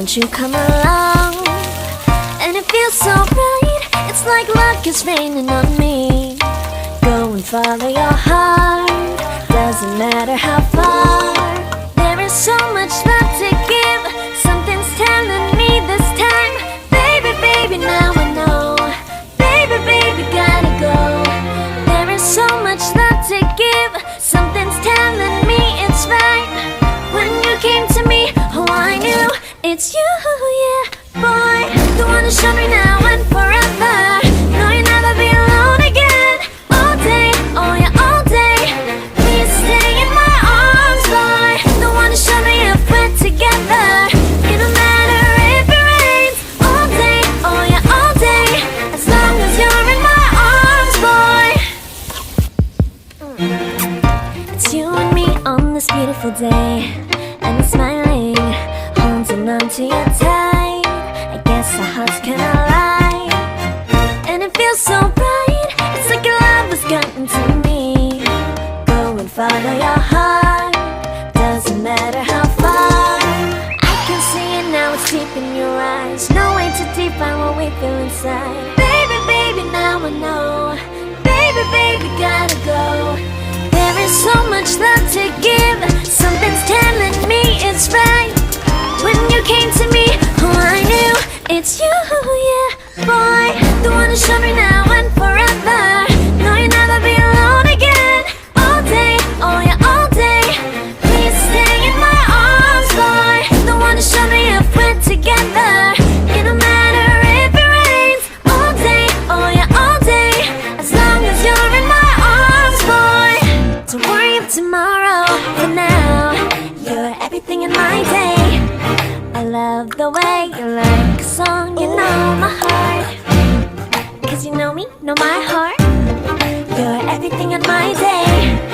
won't you come along? And it feels so right, it's like luck is raining on me. Go and follow your heart, doesn't matter how far. There is so much love to give, something's telling me this time. Baby, baby, now I know. Baby, baby, gotta go. There is so much love to give, something's telling me it's right. When you came to me, oh I knew it's you, yeah, boy. The one to show me now and forever. No, you'll never be alone again. All day, oh yeah, all day. Please stay in my arms, boy. The one to show me if we're together. It don't matter if it rains. All day, oh yeah, all day. As long as you're in my arms, boy. It's you and me on this beautiful day, and I'm smiling, holding on to you tight. I guess our hearts cannot lie, and it feels so right. It's like your love has gotten to me. Go and follow your heart, doesn't matter how far. I can see it now, it's deep in your eyes. No way to define what we feel inside. Baby, baby, now I know. Baby, baby, gotta go. There is so much love to give, something's telling me it's right. When you came to me, oh I knew it's you, yeah, boy. The one to show me now and forever. No, you'll never be alone again. All day, oh yeah, all day. Please stay in my arms, boy. The one to show me if we're together. It don't matter if it rains. All day, oh yeah, all day. As long as you're in my arms, boy. Don't worry of tomorrow, for now you're everything in my day. I love the way you like a song, you know my heart. Cause you know me, know my heart. You're everything in my day.